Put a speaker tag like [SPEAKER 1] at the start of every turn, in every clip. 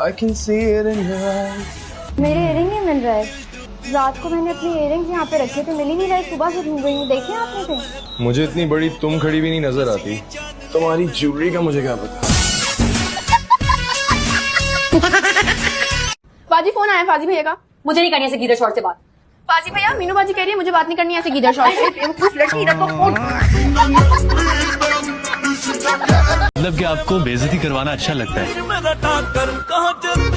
[SPEAKER 1] I can see it in your eyes.
[SPEAKER 2] मेरे earring नहीं मिल रहा है। रात को मैंने अपनी इयरिंग्स यहाँ पे रखे थे, मिल ही नहीं रहे। सुबह से ढूंढ रही हूँ, देखे आपने थे?
[SPEAKER 1] मुझे इतनी बड़ी तुम खड़ी भी नहीं नजर आती। तुम्हारी ज्वेलरी का मुझे क्या पता।
[SPEAKER 2] बाजी फोन आया फाजी भैया का।
[SPEAKER 3] मुझे नहीं करनी ऐसे गीदड़ शॉर्ट से बात।
[SPEAKER 2] फाजी भैया मीनू बाजी कह रही है मुझे बात नहीं करनी ऐसे गीदड़ शॉर्ट से। लड़की इधर तो फोन।
[SPEAKER 4] मतलब कि आपको बेइज्जती करवाना अच्छा लगता है।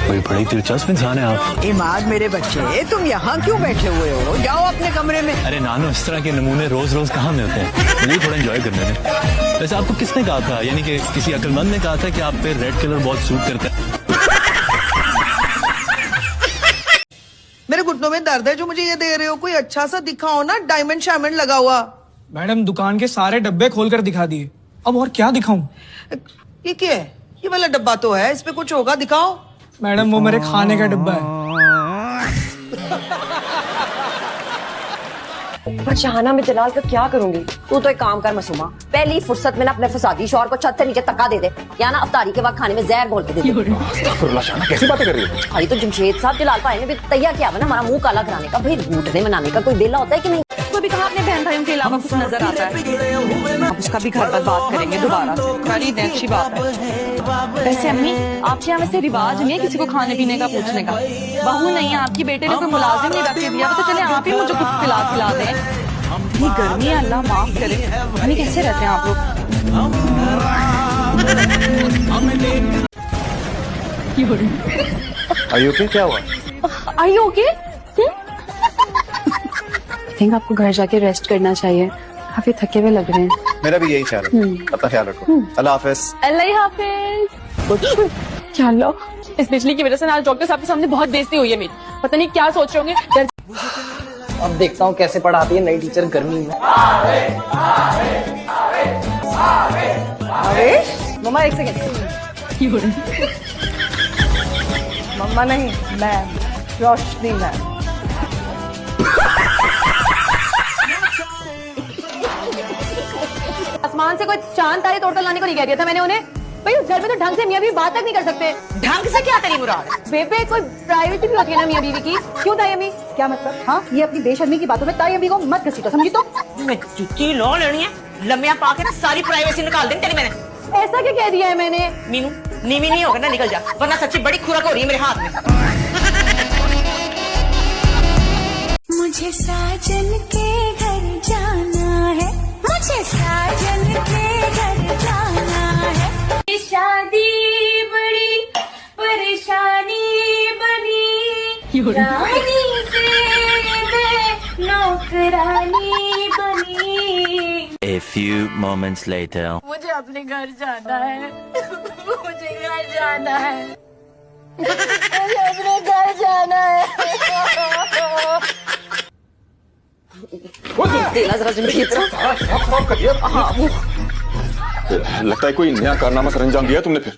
[SPEAKER 4] कोई बड़ी दिलचस्प इंसान है आप।
[SPEAKER 5] इमाद मेरे बच्चे, तुम यहाँ क्यों बैठे हुए हो? जाओ अपने कमरे में।
[SPEAKER 4] अरे नानो, इस तरह के नमूने रोज रोज कहाँ मिलते हैं? मुझे थोड़ा एंजॉय करने में। वैसे आपको किसने कहा था, यानी कि किसी अक्लमंद ने कहा था कि आप पे रेड कलर बहुत सूट करता है?
[SPEAKER 5] मेरे घुटनों में दर्द है जो मुझे ये दे रहे हो। कोई अच्छा सा दिखाओ ना, डायमंड शायमंड लगा हुआ।
[SPEAKER 6] मैडम दुकान के सारे डब्बे खोलकर दिखा दिए, अब और क्या दिखाऊं?
[SPEAKER 5] ये क्या है? ये वाला डब्बा तो है, इस पे कुछ होगा, दिखाओ।
[SPEAKER 6] मैडम वो मेरे खाने का डब्बा है।
[SPEAKER 3] पर शहाना में जलाल का क्या करूंगी? तू तो एक काम कर मासूमा, पहली फुर्सत में ना अपने फसादी शौहर को छत से नीचे तक्का दे दे, या ना अफ्तारी के वक्त खाने में जहर घोल के दे दे।
[SPEAKER 1] शाना कैसी बातें कर रही हो?
[SPEAKER 3] अरे तो जमशेद साहब जलाल भाई ने भी तैयार किया ना हमारा मुंह काला कराने का। भाई घूटने मनाने का कोई दिल होता है कि नहीं?
[SPEAKER 2] तो भी कहा अपने बहन भाइयों के अलावा कुछ नजर आता है।
[SPEAKER 7] अब उसका भी घर पर बात करेंगे दोबारा से। करी दे, अच्छी बात है। वैसे अम्मी, आपके यहाँ वैसे रिवाज नहीं है किसी को खाने पीने का पूछने का? बहू नहीं है आपकी, बेटे ने कोई मुलाजिम नहीं रख दिया, तो चले आप ही मुझे कुछ खिला दें। इतनी गर्मी है, अल्लाह माफ करे। नहीं कैसे रहते हैं आप लोग?
[SPEAKER 1] Are you okay? क्या हुआ?
[SPEAKER 7] Are you okay? I think आपको घर जाके रेस्ट करना चाहिए, काफी थके हुए लग रहे हैं।
[SPEAKER 1] मेरा भी यही ख्याल है। अपना ख्याल रखो। अल्लाह हाफिज।
[SPEAKER 7] अल्लाह हाफिज। चलो, इस बिजली की वजह से आज डॉक्टर साहब के सामने बहुत बेइज्जती हुई है मेरी। पता नहीं क्या सोच रहे होंगे।
[SPEAKER 8] अब देखता हूँ कैसे पढ़ाती है नई टीचर गर्मी में।
[SPEAKER 5] मम्मा एक सेकेंड। मम्मा नहीं, मैम, रोशनी मैम।
[SPEAKER 2] आसमान से कोई चांद तारे तोड़कर लाने को नहीं कह दिया था मैंने उन्हें। भाई उस घर में तो ढंग से मियाँ बीवी बात तक नहीं कर सकते।
[SPEAKER 3] ढंग से क्या तेरी मुराद?
[SPEAKER 2] बेबे कोई प्राइवेसी भी होती है ना मियाँ बीवी की। क्यों ताई अम्मी? क्या मतलब? हाँ, ये अपनी बेशर्मी की बातों में ताई अम्मी को मत घसीटो, समझी? तो
[SPEAKER 3] मैं जुत्ती लो लेनी है, लम्बिया पा के ना सारी प्राइवेसी निकाल देंगे तेरी मैंने।
[SPEAKER 2] ऐसा क्या कह दिया है मैंने?
[SPEAKER 3] मीनू नीवी नहीं होगा ना, निकल जा, वरना सच्ची बड़ी खुराक हो रही है मेरे हाथ में।
[SPEAKER 9] मुझे साजन के घर जाना है, मुझे साजन के घर जाना है। शादी बड़ी परेशानी बनी, रानी से मैं नौकरानी बनी।
[SPEAKER 4] A few moments later.
[SPEAKER 2] मुझे अपने घर जाना है। मुझे घर जाना है। मुझे अपने घर जाना है।
[SPEAKER 3] तेरा जरा जमशेद साहब।
[SPEAKER 1] लगता है कोई नया कारनामा सरंजाम दिया तुमने फिर।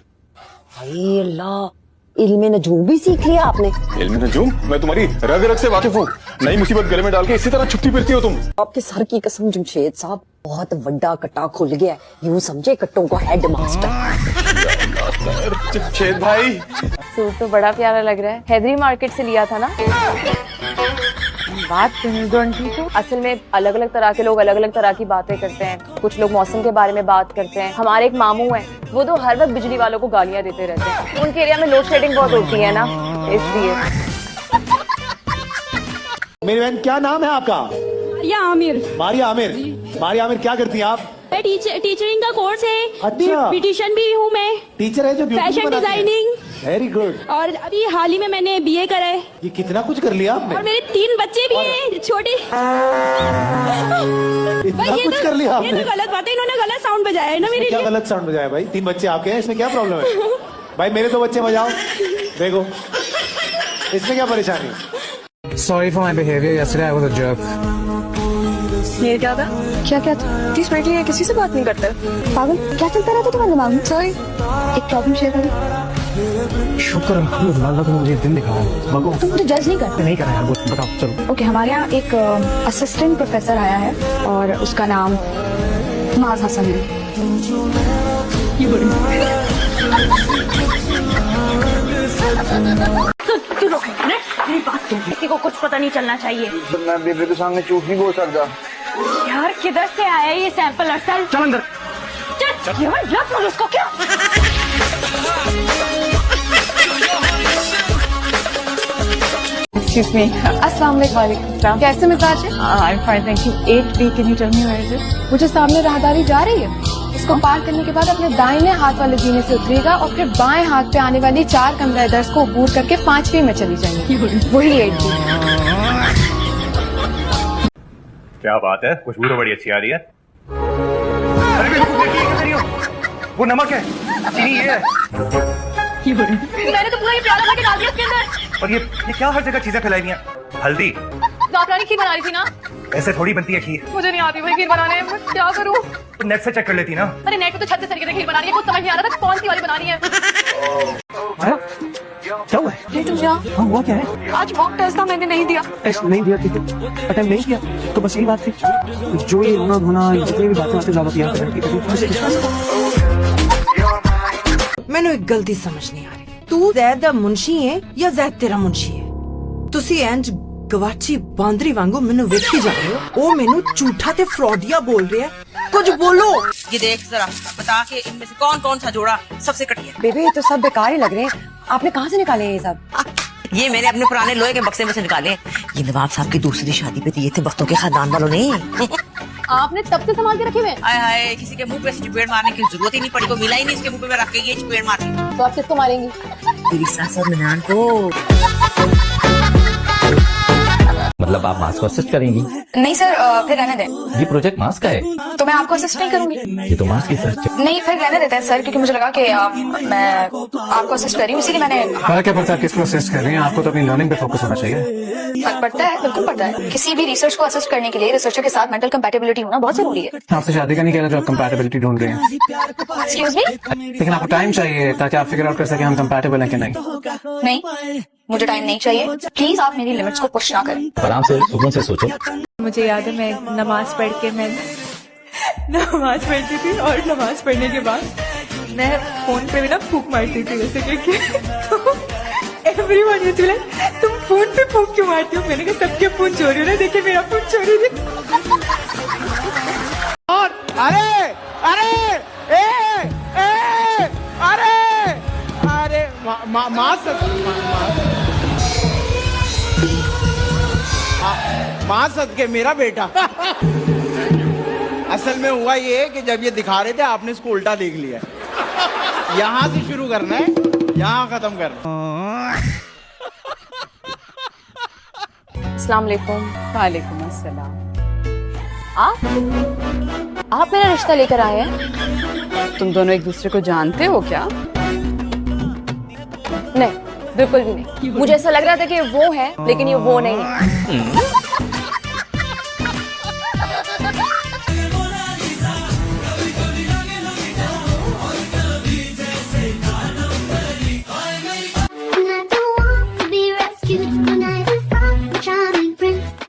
[SPEAKER 3] हाय अल्लाह, इल्मे नजूम भी सीख लिया आपने।
[SPEAKER 1] इल्म नजूम? मैं तुम्हारी रग रग से वाकिफ हूँ। नई मुसीबत गले में डाल के इसी तरह छुट्टी फिरती हो तुम।
[SPEAKER 3] आपके सर की कसम जमशेद साहब, बहुत बड़ा कट्टा खुल गया है। यूं समझे कट्टों का हेड मास्टर।
[SPEAKER 1] जमशेद भाई,
[SPEAKER 7] सूट तो बड़ा प्यारा लग रहा है, हैदरी मार्केट से लिया था ना? बात तो असल में अलग अलग तरह के लोग अलग अलग तरह की बातें करते हैं। कुछ लोग मौसम के बारे में बात करते हैं। हमारे एक मामू हैं, वो तो हर वक्त बिजली वालों को गालियां देते रहते हैं। उनके एरिया में लोड शेडिंग बहुत होती है ना, इसलिए।
[SPEAKER 10] मेरी बहन, क्या नाम है आपका?
[SPEAKER 7] या आमिर।
[SPEAKER 10] मारिया आमिर। मारिया आमिर, क्या करती हैं आप?
[SPEAKER 7] टीचरिंग का कोर्स है।
[SPEAKER 10] अच्छा।
[SPEAKER 7] ब्यूटिशियन भी हूँ मैं।
[SPEAKER 10] टीचर है जो
[SPEAKER 7] फैशन डिजाइनिंग।
[SPEAKER 10] Very good.
[SPEAKER 7] और अभी हाल ही में मैंने बीए करा है।
[SPEAKER 10] ये कितना कुछ कर लिया आपने।
[SPEAKER 7] और मेरे 3 बच्चे भी हैं छोटे।
[SPEAKER 10] इतना कुछ कर लिया आपने।
[SPEAKER 7] ये तो गलत बात है, इन्होंने गलत साउंड बजाया है ना मेरे लिए।
[SPEAKER 10] क्या गलत साउंड बजाया भाई? 3 बच्चे आपके हैं, इसमें क्या प्रॉब्लम है? भाई मेरे 2 बच्चे बजाओ, देखो इसमें क्या परेशानी?
[SPEAKER 6] Sorry for my behavior yesterday. I was a jerk.
[SPEAKER 7] ये क्या था? क्या था? 30 मिनट लिए किसी से बात नहीं करते।
[SPEAKER 2] पागल, क्या चलता रहता तुम्हारे दिमाग में? सॉरी, एक प्रॉब्लम शेयर करूं?
[SPEAKER 6] शुक्र अल्लाह का मुझे दिन दिखाया।
[SPEAKER 2] तुम मुझे जज नहीं करते?
[SPEAKER 6] नहीं कर रहा, बताओ चलो।
[SPEAKER 2] ओके, हमारे यहाँ एक असिस्टेंट प्रोफेसर आया है और उसका नाम माज हसन है।
[SPEAKER 7] तू रुक मेरी बात सुन, किसी को कुछ पता नहीं चलना चाहिए।
[SPEAKER 8] मैं बेबे के सामने झूठ नहीं बोल सकता।
[SPEAKER 7] यार किधर से आया ये सैंपल असल?
[SPEAKER 8] चल अंदर।
[SPEAKER 7] चल यार लग पुलिस को क्या? Excuse me.
[SPEAKER 2] अस्सलाम वालेकुम। कैसे मिजाज है?
[SPEAKER 7] I'm fine, thank you. 8B, can you tell me where is it?
[SPEAKER 2] वो जो सामने राहदारी जा रही है, उसको पार करने के बाद अपने दाहिने हाथ वाले जीने से उतरेगा और फिर बाएं हाथ पे आने वाली 4 कमरा दर्ज को अबूर करके 5वीं में चली जाएंगी। वही 8B।
[SPEAKER 1] क्या बात है, खुशबू तो बड़ी अच्छी आ रही है। अरे वो नमक है, चीनी ये है।
[SPEAKER 7] मैंने तो पूरा ये प्याला भर के डाल दिया इसके अंदर।
[SPEAKER 1] और ये क्या हर जगह चीजें फैलाई हुई हैं? हल्दी।
[SPEAKER 7] जाफरानी खीर बना रही थी ना?
[SPEAKER 1] ऐसे थोड़ी बनती है खीर।
[SPEAKER 7] मुझे नहीं आती भाई खीर बनाने, मैं क्या करूं?
[SPEAKER 1] तो नेट से चेक कर लेती ना।
[SPEAKER 7] अरे नेट पे तो 36 तरीके से खीर बना रही है, कुछ समझ नहीं आ रहा था कौन सी वाली बनानी है।
[SPEAKER 8] क्या हुआ है?
[SPEAKER 7] तुम क्या?
[SPEAKER 8] हाँ हुआ क्या है?
[SPEAKER 7] आज मॉक टेस्ट था, मैंने नहीं दिया।
[SPEAKER 8] टेस्ट नहीं दिया, ठीक है, अटेम्प्ट नहीं किया तो बस यही बात थी। जो ये रोना धोना जितनी भी बातें ज्यादा किया
[SPEAKER 5] ਮੈਨੂੰ ਇੱਕ ਗਲਤੀ ਸਮਝ ਨਹੀਂ ਆ ਰਹੀ। ਤੂੰ ਜ਼ੈਦ ਦਾ ਮੁਨਸ਼ੀ ਹੈ ਜਾਂ ਜ਼ੈਦ ਤੇਰਾ ਮੁਨਸ਼ੀ ਹੈ? ਤੁਸੀਂ ਇੰਜ ਗਵਾਚੀ ਬਾਂਦਰੀ ਵਾਂਗੂ ਮੈਨੂੰ ਵੇਖੀ ਜਾ ਰਹੇ ਹੋ। ਉਹ ਮੈਨੂੰ ਝੂਠਾ ਤੇ ਫਰॉडिया बोल रहा है। कुछ बोलो।
[SPEAKER 11] ये देख जरा, बता के इनमें से कौन कौन सा जोड़ा सबसे कटिया?
[SPEAKER 3] बेबी ये तो सब बेकार ही लग रहे हैं। आपने कहाँ से निकाले ये सब?
[SPEAKER 11] ये मैंने अपने पुराने लोहे के बक्से में से निकाले। ये नवाब साहब की दूसरी शादी पे दिए थे बख्तों के खानदान वालों ने।
[SPEAKER 7] आपने तब से संभाल के रखे हुए?
[SPEAKER 11] हाय हाय, किसी के मुंह पे चपेट मारने की जरूरत ही नहीं पड़ी, को मिला ही नहीं इसके मुंह पे मैं रख के ये चपेट मारती।
[SPEAKER 7] तो आप किसको मारेंगी?
[SPEAKER 11] तेरी सास और ननान को।
[SPEAKER 4] मतलब आप मास्क को असिस्ट करेंगी?
[SPEAKER 7] नहीं सर, फिर रहने दें।
[SPEAKER 4] ये प्रोजेक्ट मास्क का है
[SPEAKER 7] तो मैं आपको असिस्ट नहीं करूंगी।
[SPEAKER 4] ये तो मास्क की सर्च।
[SPEAKER 7] नहीं फिर रहने देते हैं सर, क्योंकि मुझे लगा कि मैं आपको असिस्ट कर रही हूँ, इसीलिए मैंने।
[SPEAKER 8] क्या पता आप किसको असिस्ट कर रही हैं? आपको तो अपनी लर्निंग पे फोकस होना चाहिए।
[SPEAKER 7] फर्क पड़ता है, बिल्कुल पड़ता है। किसी भी रिसर्च को असिस्ट करने के लिए रिसर्चर के साथ मेंटल कंपैटिबिलिटी होना बहुत जरूरी है।
[SPEAKER 8] आपसे शादी का नहीं कहना जो आप कंपैटिबिलिटी ढूंढ रहे हैं,
[SPEAKER 7] एक्सक्यूज मी?
[SPEAKER 8] लेकिन आपको टाइम चाहिए ताकि आप फिगर आउट कर सकें हम कंपैटिबल हैं कि नहीं।
[SPEAKER 7] नहीं, मुझे टाइम नहीं चाहिए। प्लीज आप मेरी लिमिट्स को पुश ना करें।
[SPEAKER 4] आराम से सुकून से सोचो।
[SPEAKER 7] मुझे याद है मैं नमाज पढ़ के नमाज पढ़ती थी और नमाज पढ़ने के बाद मैं फोन पे भी ना फूंक मारती थी वैसे, क्योंकि एवरीवन यूज्ड टू लाइक तुम फोन पे फूंक क्यों मारती हो? मैंने कहा सबके फोन चोरी हो रहे, देखिए मेरा फोन चोरी नहीं।
[SPEAKER 10] और अरे अरे ए ए अरे अरे माँ सदके मेरा बेटा। असल में हुआ ये कि जब ये दिखा रहे थे आपने इसको उल्टा देख लिया। यहाँ से शुरू करना है, यहाँ खत्म करना।
[SPEAKER 7] अस्सलाम वालेकुम। वालेकुम अस्सलाम। आप मेरा रिश्ता लेकर आए हैं? तुम दोनों एक दूसरे को जानते हो क्या?
[SPEAKER 3] नहीं, बिल्कुल भी नहीं। मुझे ऐसा लग रहा था कि वो है, लेकिन ये वो नहीं है।